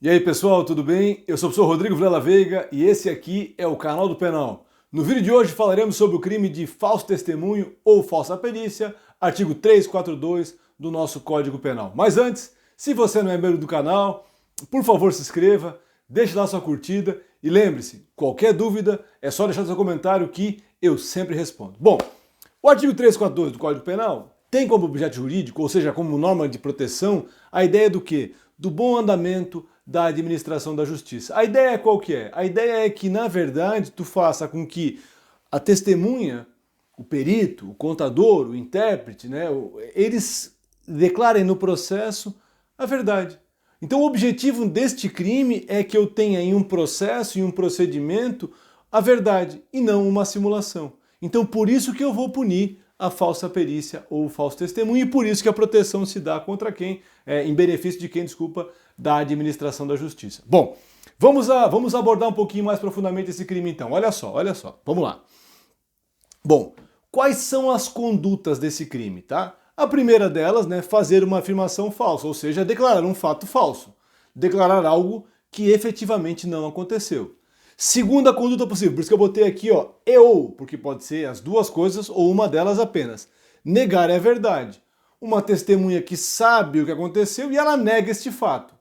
E aí pessoal, tudo bem? Eu sou o professor Rodrigo Vilela Veiga e esse aqui é o canal do Penal. No vídeo de hoje falaremos sobre o crime de falso testemunho ou falsa perícia, artigo 342 do nosso Código Penal. Mas antes, se você não é membro do canal, por favor se inscreva, deixe lá sua curtida e lembre-se, qualquer dúvida é só deixar seu comentário que eu sempre respondo. Bom, o artigo 342 do Código Penal tem como objeto jurídico, ou seja, como norma de proteção, a ideia do quê? Do bom andamento da administração da justiça. A ideia qual que é? A ideia é que, na verdade, tu faça com que a testemunha, o perito, o contador, o intérprete, né, eles declarem no processo a verdade. Então o objetivo deste crime é que eu tenha em um processo, em um procedimento, a verdade e não uma simulação. Então por isso que eu vou punir a falsa perícia ou o falso testemunho e por isso que a proteção se dá contra quem, em benefício de quem, desculpa, da administração da justiça. Bom, vamos abordar um pouquinho mais profundamente esse crime então. Olha só, vamos lá. Bom, quais são as condutas desse crime, tá? A primeira delas, né, fazer uma afirmação falsa, ou seja, declarar um fato falso. Declarar algo que efetivamente não aconteceu. Segunda conduta possível, por isso que eu botei aqui, ó, e ou, porque pode ser as duas coisas ou uma delas apenas. Negar é verdade. Uma testemunha que sabe o que aconteceu e ela nega este fato.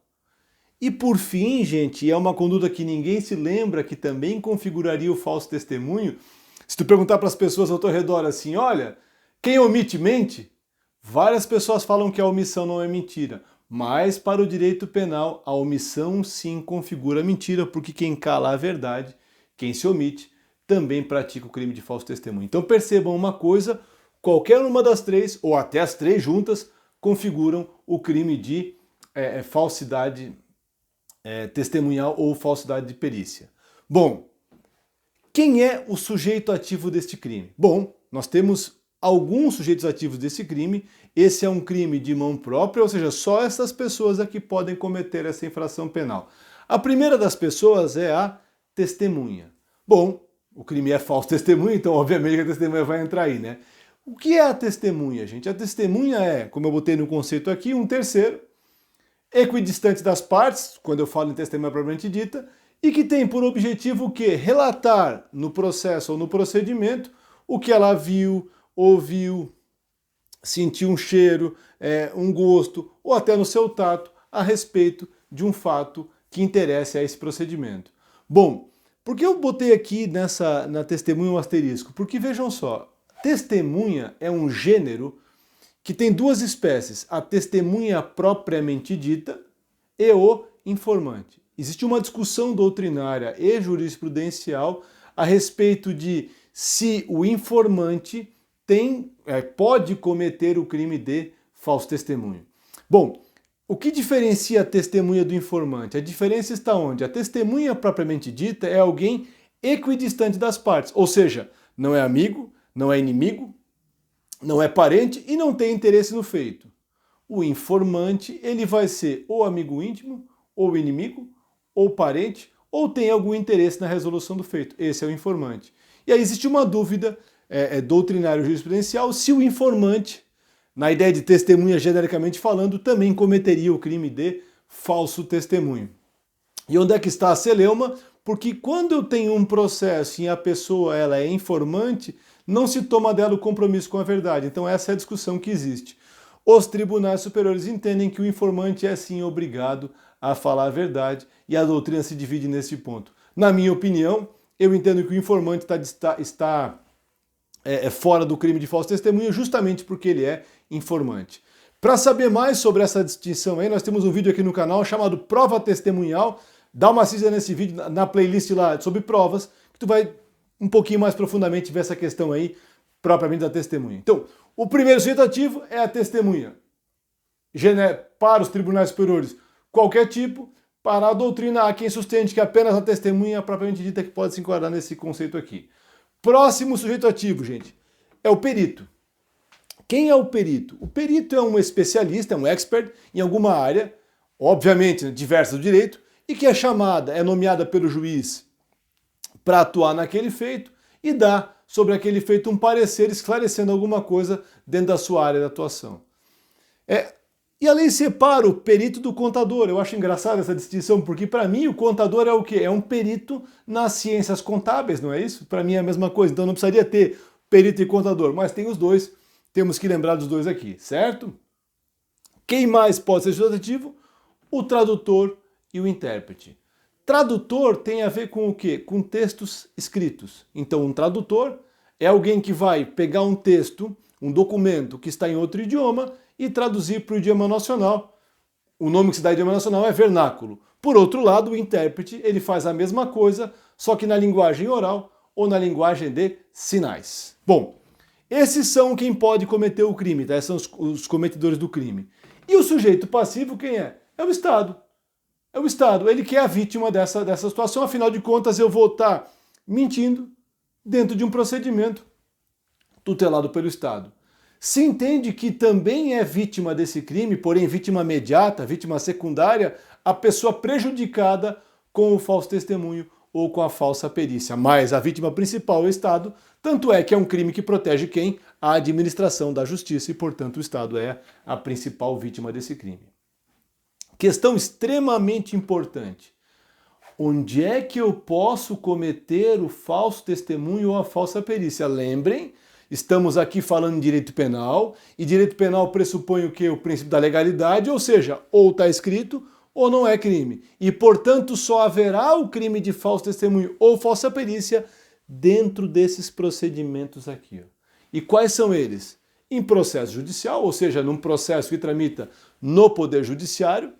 E por fim, gente, é uma conduta que ninguém se lembra que também configuraria o falso testemunho. Se tu perguntar para as pessoas ao teu redor assim, olha, quem omite mente? Várias pessoas falam que a omissão não é mentira. Mas para o direito penal, a omissão sim configura mentira, porque quem cala a verdade, quem se omite, também pratica o crime de falso testemunho. Então percebam uma coisa, qualquer uma das três, ou até as três juntas, configuram o crime de falsidade testemunhal ou falsidade de perícia. Bom, quem é o sujeito ativo deste crime? Bom, nós temos alguns sujeitos ativos desse crime. Esse é um crime de mão própria, ou seja, só essas pessoas aqui podem cometer essa infração penal. A primeira das pessoas é a testemunha. Bom, o crime é falso testemunha, então obviamente a testemunha vai entrar aí, né? O que é a testemunha, gente? A testemunha é, como eu botei no conceito aqui, um terceiro, equidistante das partes, quando eu falo em testemunha propriamente dita, e que tem por objetivo o quê? Relatar no processo ou no procedimento o que ela viu, ouviu, sentiu um cheiro, um gosto, ou até no seu tato, a respeito de um fato que interesse a esse procedimento. Bom, por que eu botei aqui na testemunha um asterisco? Porque vejam só, testemunha é um gênero que tem duas espécies, a testemunha propriamente dita e o informante. Existe uma discussão doutrinária e jurisprudencial a respeito de se o informante pode cometer o crime de falso testemunho. Bom, o que diferencia a testemunha do informante? A diferença está onde? A testemunha propriamente dita é alguém equidistante das partes, ou seja, não é amigo, não é inimigo, não é parente e não tem interesse no feito. O informante, ele vai ser ou amigo íntimo, ou inimigo, ou parente, ou tem algum interesse na resolução do feito. Esse é o informante. E aí existe uma dúvida doutrinária jurisprudencial se o informante, na ideia de testemunha genericamente falando, também cometeria o crime de falso testemunho. E onde é que está a celeuma? Porque quando eu tenho um processo e a pessoa ela é informante, não se toma dela o compromisso com a verdade. Então essa é a discussão que existe. Os tribunais superiores entendem que o informante é sim obrigado a falar a verdade e a doutrina se divide nesse ponto. Na minha opinião, eu entendo que o informante está fora do crime de falso testemunho justamente porque ele é informante. Para saber mais sobre essa distinção aí, nós temos um vídeo aqui no canal chamado Prova Testemunhal. Dá uma assistida nesse vídeo, na playlist lá sobre provas, que tu vai um pouquinho mais profundamente ver essa questão aí, propriamente da testemunha. Então, o primeiro sujeito ativo é a testemunha. Para os tribunais superiores, qualquer tipo. Para a doutrina, há quem sustente que apenas a testemunha propriamente dita que pode se enquadrar nesse conceito aqui. Próximo sujeito ativo, gente, é o perito. Quem é o perito? O perito é um especialista, é um expert em alguma área, obviamente diversa do direito, e que é nomeada pelo juiz para atuar naquele feito e dá sobre aquele feito um parecer esclarecendo alguma coisa dentro da sua área de atuação. E a lei separa o perito do contador. Eu acho engraçada essa distinção, porque para mim o contador é o quê? É um perito nas ciências contábeis, não é isso? Para mim é a mesma coisa, então não precisaria ter perito e contador, mas tem os dois, temos que lembrar dos dois aqui, certo? Quem mais pode ser substantivo? O tradutor e o intérprete. Tradutor tem a ver com o quê? Com textos escritos. Então, um tradutor é alguém que vai pegar um texto, um documento que está em outro idioma e traduzir para o idioma nacional. O nome que se dá ao idioma nacional é vernáculo. Por outro lado, o intérprete ele faz a mesma coisa, só que na linguagem oral ou na linguagem de sinais. Bom, esses são quem pode cometer o crime, tá? Esses são os cometedores do crime. E o sujeito passivo quem é? É o Estado. É o Estado, ele que é a vítima dessa situação, afinal de contas eu vou estar mentindo dentro de um procedimento tutelado pelo Estado. Se entende que também é vítima desse crime, porém vítima imediata, vítima secundária, a pessoa prejudicada com o falso testemunho ou com a falsa perícia. Mas a vítima principal é o Estado, tanto é que é um crime que protege quem? A administração da justiça e, portanto, o Estado é a principal vítima desse crime. Questão extremamente importante. Onde é que eu posso cometer o falso testemunho ou a falsa perícia? Lembrem, estamos aqui falando em direito penal, e direito penal pressupõe o quê? O princípio da legalidade, ou seja, ou está escrito ou não é crime. E, portanto, só haverá o crime de falso testemunho ou falsa perícia dentro desses procedimentos aqui. Ó. E quais são eles? Em processo judicial, ou seja, num processo que tramita no Poder Judiciário,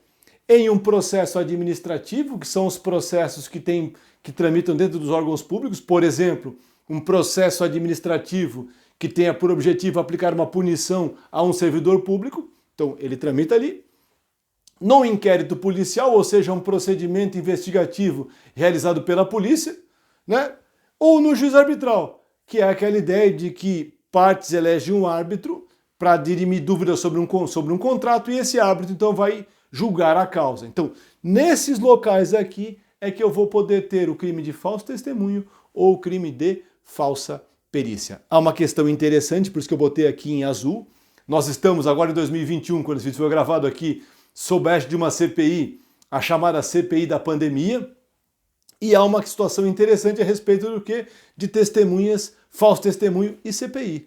em um processo administrativo, que são os processos que tramitam dentro dos órgãos públicos, por exemplo, um processo administrativo que tenha por objetivo aplicar uma punição a um servidor público, então ele tramita ali. No inquérito policial, ou seja, um procedimento investigativo realizado pela polícia, né? Ou no juiz arbitral, que é aquela ideia de que partes elegem um árbitro para dirimir dúvidas sobre um contrato e esse árbitro então vai julgar a causa. Então, nesses locais aqui é que eu vou poder ter o crime de falso testemunho ou o crime de falsa perícia. Há uma questão interessante, por isso que eu botei aqui em azul. Nós estamos agora em 2021, quando esse vídeo foi gravado aqui, sob a égide de uma CPI, a chamada CPI da pandemia, e há uma situação interessante a respeito do que? De testemunhas, falso testemunho e CPI.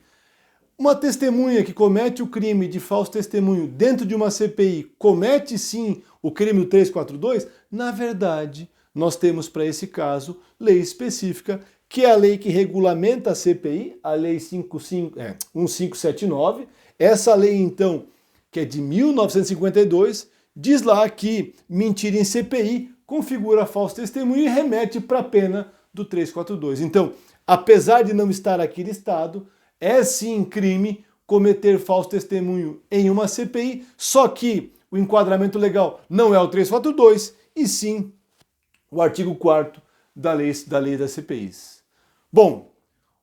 Uma testemunha que comete o crime de falso testemunho dentro de uma CPI comete sim o crime do 342? Na verdade, nós temos para esse caso lei específica, que é a lei que regulamenta a CPI, a lei 1579. Essa lei, então, que é de 1952, diz lá que mentira em CPI configura falso testemunho e remete para a pena do 342. Então, apesar de não estar aqui listado, é sim crime cometer falso testemunho em uma CPI, só que o enquadramento legal não é o 342, e sim o artigo 4º da lei das CPIs. Bom,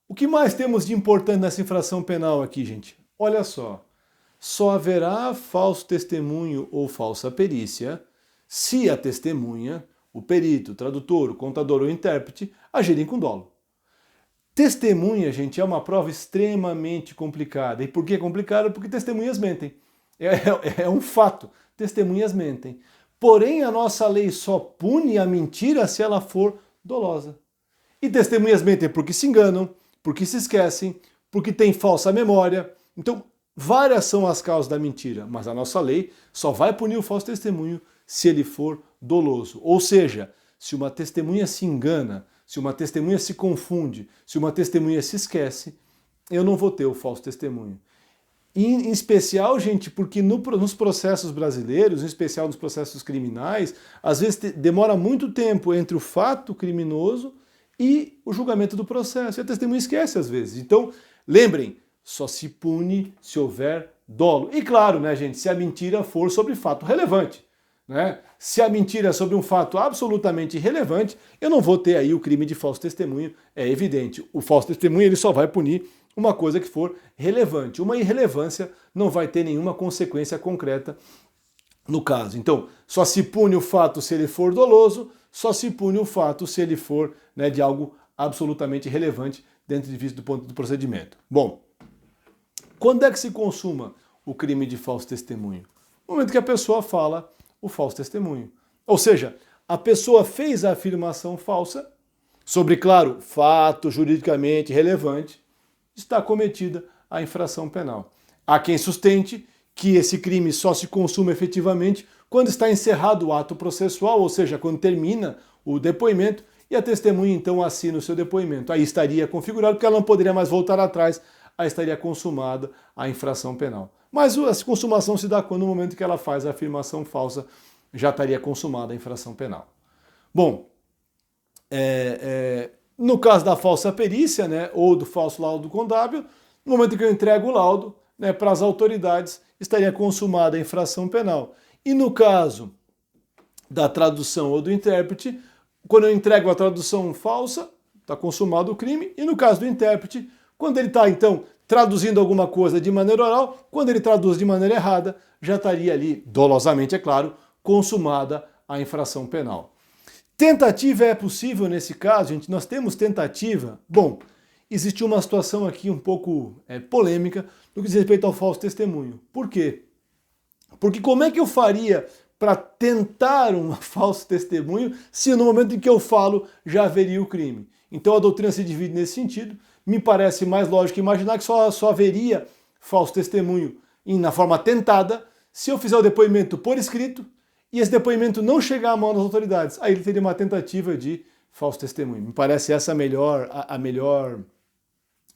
o que mais temos de importante nessa infração penal aqui, gente? Olha só, só haverá falso testemunho ou falsa perícia se a testemunha, o perito, o tradutor, o contador ou o intérprete agirem com dolo. Testemunha, gente, é uma prova extremamente complicada. E por que complicada? Porque testemunhas mentem. É um fato. Testemunhas mentem. Porém, a nossa lei só pune a mentira se ela for dolosa. E testemunhas mentem porque se enganam, porque se esquecem, porque têm falsa memória. Então, várias são as causas da mentira, mas a nossa lei só vai punir o falso testemunho se ele for doloso. Ou seja, se uma testemunha se engana, se uma testemunha se confunde, se uma testemunha se esquece, eu não vou ter o falso testemunho. Em especial, gente, porque nos processos brasileiros, em especial nos processos criminais, às vezes demora muito tempo entre o fato criminoso e o julgamento do processo. E a testemunha esquece às vezes. Então, lembrem, só se pune se houver dolo. E claro, né, gente, se a mentira for sobre fato relevante. Né? Se a mentira é sobre um fato absolutamente irrelevante, eu não vou ter aí o crime de falso testemunho, é evidente. O falso testemunho ele só vai punir uma coisa que for relevante. Uma irrelevância não vai ter nenhuma consequência concreta no caso. Então, só se pune o fato se ele for doloso, só se pune o fato se ele for, né, de algo absolutamente relevante dentro do ponto do procedimento. Bom, quando é que se consuma o crime de falso testemunho? no momento que a pessoa fala o falso testemunho. Ou seja, a pessoa fez a afirmação falsa sobre, claro, fato juridicamente relevante, está cometida a infração penal. Há quem sustente que esse crime só se consuma efetivamente quando está encerrado o ato processual, ou seja, quando termina o depoimento e a testemunha então assina o seu depoimento. Aí estaria configurado porque ela não poderia mais voltar atrás, aí estaria consumada a infração penal. Mas a consumação se dá quando, no momento que ela faz a afirmação falsa, já estaria consumada a infração penal. Bom, no caso da falsa perícia, né, ou do falso laudo contábil, no momento que eu entrego o laudo, né, para as autoridades, estaria consumada a infração penal. E no caso da tradução ou do intérprete, quando eu entrego a tradução falsa, está consumado o crime. E no caso do intérprete, quando ele está, então, traduzindo alguma coisa de maneira oral, quando ele traduz de maneira errada, já estaria ali, dolosamente, é claro, consumada a infração penal. Tentativa é possível nesse caso, gente? Nós temos tentativa? Bom, existe uma situação aqui um pouco polêmica no que diz respeito ao falso testemunho. Por quê? Porque como é que eu faria para tentar um falso testemunho se no momento em que eu falo já haveria o crime? Então a doutrina se divide nesse sentido. Me parece mais lógico imaginar que só haveria falso testemunho na forma tentada se eu fizer o depoimento por escrito e esse depoimento não chegar à mão das autoridades. Aí ele teria uma tentativa de falso testemunho. Me parece essa a melhor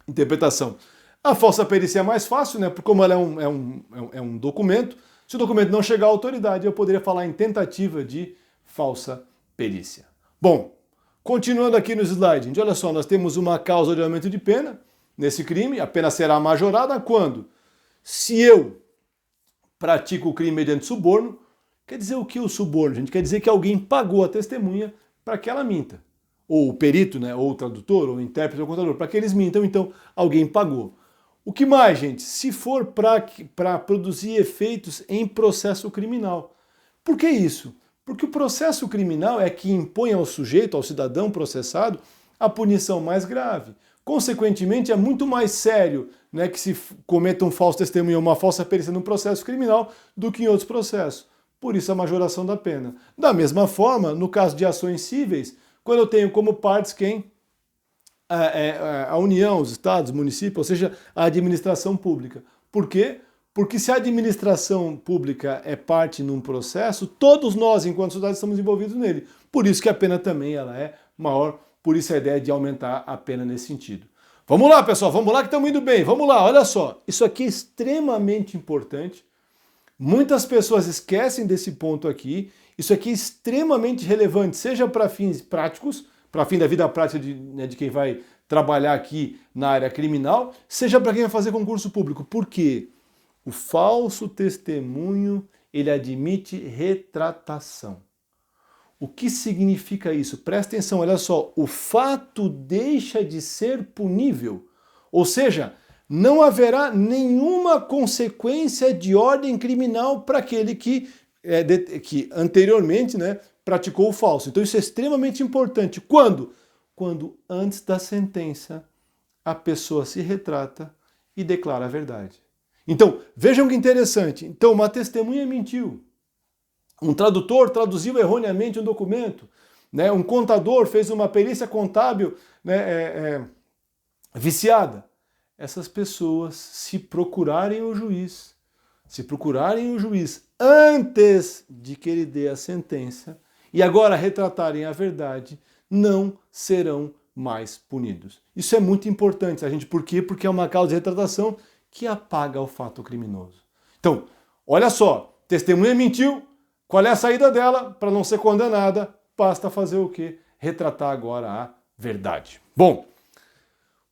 interpretação. A falsa perícia é mais fácil, né? Porque como ela é um documento, se o documento não chegar à autoridade, eu poderia falar em tentativa de falsa perícia. Bom, continuando aqui no slide, gente, olha só, nós temos uma causa de aumento de pena nesse crime. A pena será majorada quando? Se eu pratico o crime mediante suborno. Quer dizer o que o suborno, gente? Quer dizer que alguém pagou a testemunha para que ela minta. Ou o perito, né? Ou o tradutor, ou o intérprete, ou o contador, para que eles mintam, então alguém pagou. O que mais, gente? Se for para produzir efeitos em processo criminal. Por que isso? Porque o processo criminal é que impõe ao sujeito, ao cidadão processado, a punição mais grave. Consequentemente, é muito mais sério, né, que se cometa um falso testemunho ou uma falsa perícia num processo criminal do que em outros processos. Por isso a majoração da pena. Da mesma forma, no caso de ações cíveis, quando eu tenho como partes quem? A União, os estados, municípios, ou seja, a administração pública. Por quê? Porque se a administração pública é parte num processo, todos nós, enquanto sociedade, estamos envolvidos nele. Por isso que a pena também ela é maior, por isso a ideia de aumentar a pena nesse sentido. Vamos lá, pessoal, vamos lá que estamos indo bem. Vamos lá, olha só. Isso aqui é extremamente importante. Muitas pessoas esquecem desse ponto aqui. Isso aqui é extremamente relevante, seja para fins práticos, para fim da vida prática de quem vai trabalhar aqui na área criminal, seja para quem vai fazer concurso público. Por quê? O falso testemunho, ele admite retratação. O que significa isso? Presta atenção, olha só. O fato deixa de ser punível. Ou seja, não haverá nenhuma consequência de ordem criminal para aquele que anteriormente, né, praticou o falso. Então isso é extremamente importante. Quando? Quando antes da sentença a pessoa se retrata e declara a verdade. Então, vejam que interessante. Então, uma testemunha mentiu. Um tradutor traduziu erroneamente um documento. Né? Um contador fez uma perícia contábil, né, viciada. Essas pessoas, se procurarem o juiz antes de que ele dê a sentença e agora retratarem a verdade, não serão mais punidos. Isso é muito importante, a gente. Por quê? Porque é uma causa de retratação que apaga o fato criminoso. Então, olha só, testemunha mentiu, qual é a saída dela para não ser condenada? Basta fazer o quê? Retratar agora a verdade. Bom,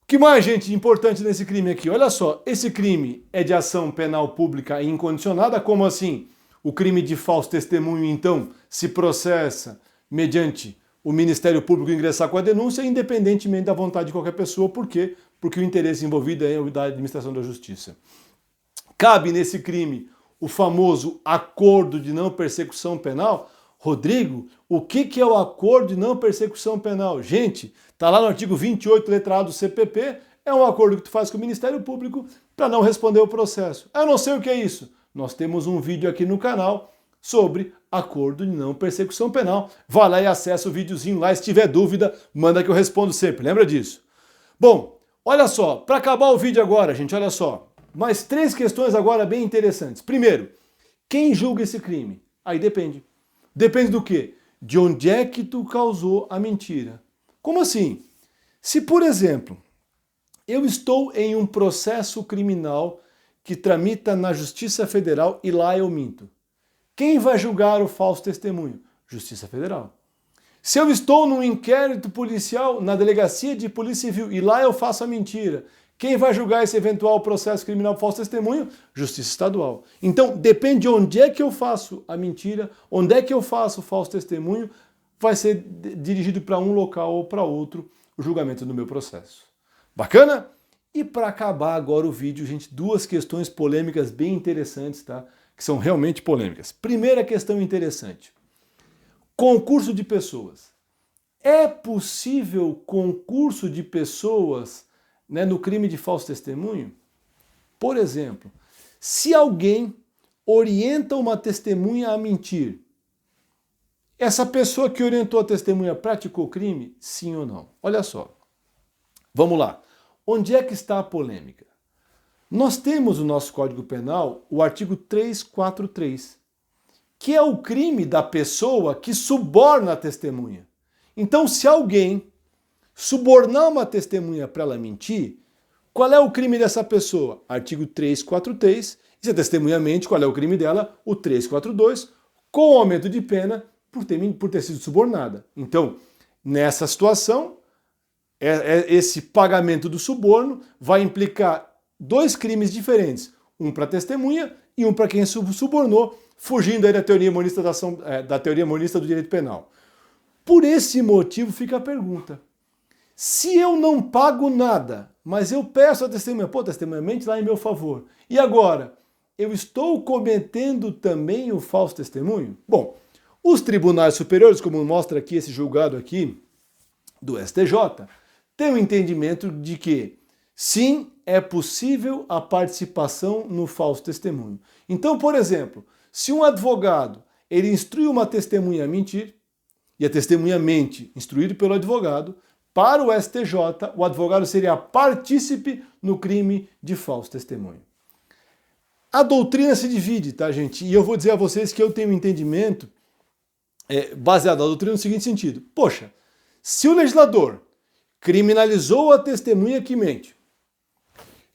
o que mais, gente, importante nesse crime aqui? Olha só, esse crime é de ação penal pública e incondicionada, como assim? O crime de falso testemunho, então, se processa mediante o Ministério Público ingressar com a denúncia, independentemente da vontade de qualquer pessoa. Por quê? Porque o interesse envolvido é o da administração da justiça. Cabe nesse crime o famoso acordo de não persecução penal. Rodrigo, o que é o acordo de não persecução penal? Gente, está lá no artigo 28, letra A do CPP, é um acordo que tu faz com o Ministério Público para não responder o processo. Eu não sei o que é isso. nós temos um vídeo aqui no canal sobre acordo de não persecução penal. Vá lá e acessa o videozinho lá, se tiver dúvida, manda que eu respondo sempre, lembra disso? Bom, olha só, para acabar o vídeo agora, gente, olha só, mais 3 questões agora bem interessantes. Primeiro, quem julga esse crime? Aí depende. Depende do quê? De onde é que tu causou a mentira. Como assim? Se, por exemplo, eu estou em um processo criminal que tramita na Justiça Federal e lá eu minto, quem vai julgar o falso testemunho? Justiça Federal. Se eu estou num inquérito policial na Delegacia de Polícia Civil e lá eu faço a mentira, quem vai julgar esse eventual processo criminal por falso testemunho? Justiça Estadual. Então, depende de onde é que eu faço a mentira, onde é que eu faço o falso testemunho, vai ser dirigido para um local ou para outro o julgamento do meu processo. Bacana? E para acabar agora o vídeo, gente, 2 questões polêmicas bem interessantes, tá? Que são realmente polêmicas. Primeira questão interessante. Concurso de pessoas. É possível concurso de pessoas, né, no crime de falso testemunho? Por exemplo, se alguém orienta uma testemunha a mentir, essa pessoa que orientou a testemunha praticou crime? Sim ou não? Olha só. Vamos lá. Onde é que está a polêmica? Nós temos no nosso Código Penal o artigo 343, que é o crime da pessoa que suborna a testemunha. Então, se alguém subornar uma testemunha para ela mentir, qual é o crime dessa pessoa? Artigo 343, e se a testemunha mente, qual é o crime dela? O 342, com aumento de pena por ter sido subornada. Então, nessa situação, esse pagamento do suborno vai implicar 2 crimes diferentes, um para a testemunha e um para quem subornou, fugindo aí da teoria monista da teoria monista do direito penal. Por esse motivo fica a pergunta: se eu não pago nada, mas eu peço a testemunha, testemunha, mente lá em meu favor, e agora, eu estou cometendo também o falso testemunho? Bom, os tribunais superiores, como mostra aqui esse julgado aqui do STJ, têm o entendimento de que sim, é possível a participação no falso testemunho. Então, por exemplo, se um advogado ele instrui uma testemunha a mentir, e a testemunha mente, instruído pelo advogado, para o STJ, o advogado seria partícipe no crime de falso testemunho. A doutrina se divide, tá, gente? E eu vou dizer a vocês que eu tenho um entendimento baseado na doutrina no seguinte sentido. Poxa, se o legislador criminalizou a testemunha que mente,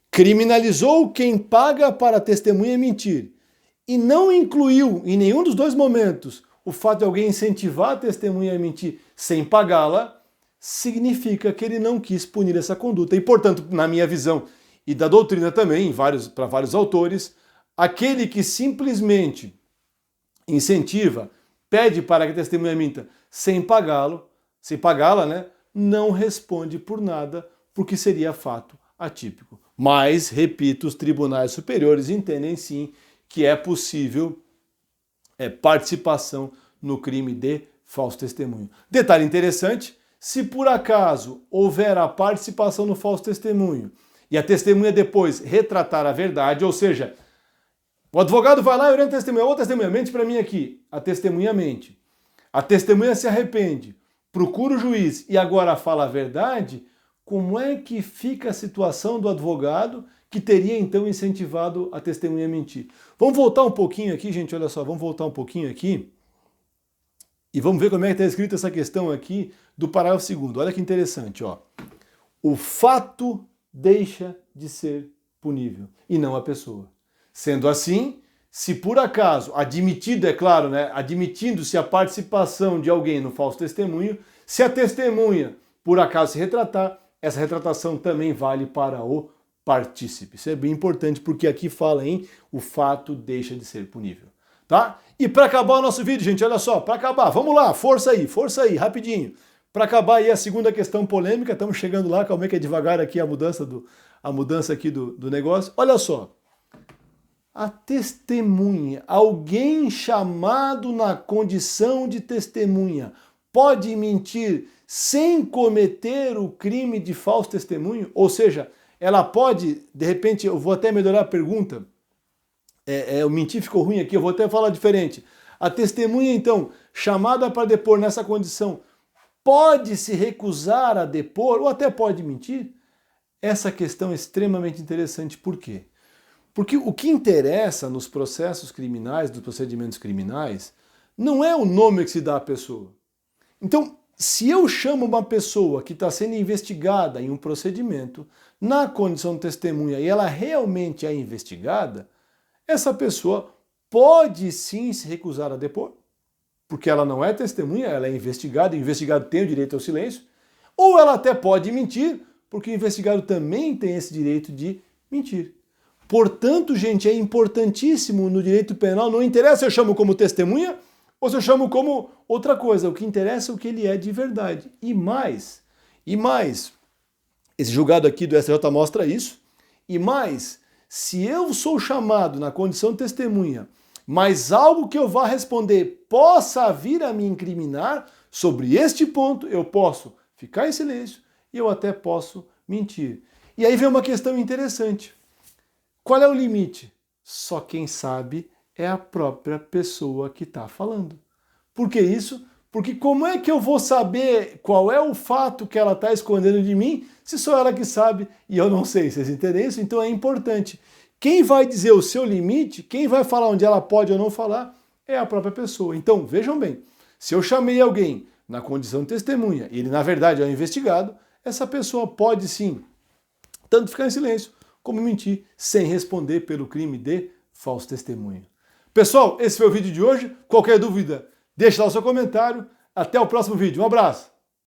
criminalizou quem paga para a testemunha mentir e não incluiu em nenhum dos 2 momentos o fato de alguém incentivar a testemunha a mentir sem pagá-la, significa que ele não quis punir essa conduta. E, portanto, na minha visão e da doutrina também, para vários autores, aquele que simplesmente incentiva, pede para que a testemunha minta sem pagá-la, né, não responde por nada, porque seria fato atípico. Mas, repito, os tribunais superiores entendem sim que é possível participação no crime de falso testemunho. Detalhe interessante, se por acaso houver a participação no falso testemunho e a testemunha depois retratar a verdade, ou seja, o advogado vai lá e orienta a testemunha, ô testemunha, mente para mim aqui, a testemunha mente, a testemunha se arrepende, procura o juiz e agora fala a verdade, como é que fica a situação do advogado que teria então incentivado a testemunha a mentir? Vamos voltar um pouquinho aqui, gente, olha só, vamos voltar um pouquinho aqui e vamos ver como é que está escrita essa questão aqui do parágrafo 2º. Olha que interessante, ó. O fato deixa de ser punível e não a pessoa. Sendo assim, se por acaso, admitido, é claro, né, admitindo-se a participação de alguém no falso testemunho, se a testemunha por acaso se retratar, essa retratação também vale para o partícipe. Isso é bem importante porque aqui fala em o fato deixa de ser punível, tá? E para acabar o nosso vídeo, gente, olha só, para acabar, vamos lá, força aí, rapidinho. Para acabar aí a segunda questão polêmica, estamos chegando lá, calma aí que é devagar aqui a mudança aqui do negócio. Olha só, a testemunha, alguém chamado na condição de testemunha, pode mentir sem cometer o crime de falso testemunho? Ou seja, ela pode, de repente, eu vou até melhorar a pergunta, O mentir ficou ruim aqui, eu vou até falar diferente. A testemunha, então, chamada para depor nessa condição, pode se recusar a depor ou até pode mentir? Essa questão é extremamente interessante. Por quê? Porque o que interessa nos processos criminais, nos procedimentos criminais, não é o nome que se dá à pessoa. Então, se eu chamo uma pessoa que está sendo investigada em um procedimento na condição de testemunha e ela realmente é investigada, essa pessoa pode sim se recusar a depor, porque ela não é testemunha, ela é investigada, e o investigado tem o direito ao silêncio, ou ela até pode mentir, porque o investigado também tem esse direito de mentir. Portanto, gente, é importantíssimo no direito penal, não interessa se eu chamo como testemunha ou se eu chamo como outra coisa, o que interessa é o que ele é de verdade. E mais, esse julgado aqui do STJ mostra isso, e mais, se eu sou chamado na condição de testemunha, mas algo que eu vá responder possa vir a me incriminar, sobre este ponto eu posso ficar em silêncio e eu até posso mentir. E aí vem uma questão interessante. Qual é o limite? Só quem sabe é a própria pessoa que está falando. Por que isso? Porque como é que eu vou saber qual é o fato que ela está escondendo de mim, se só ela que sabe e eu não sei? Vocês entendem isso? Então é importante. Quem vai dizer o seu limite, quem vai falar onde ela pode ou não falar, é a própria pessoa. Então, vejam bem, se eu chamei alguém na condição de testemunha e ele na verdade é um investigado, essa pessoa pode sim tanto ficar em silêncio como mentir sem responder pelo crime de falso testemunho. Pessoal, esse foi o vídeo de hoje. Qualquer dúvida, deixa lá o seu comentário. Até o próximo vídeo. Um abraço!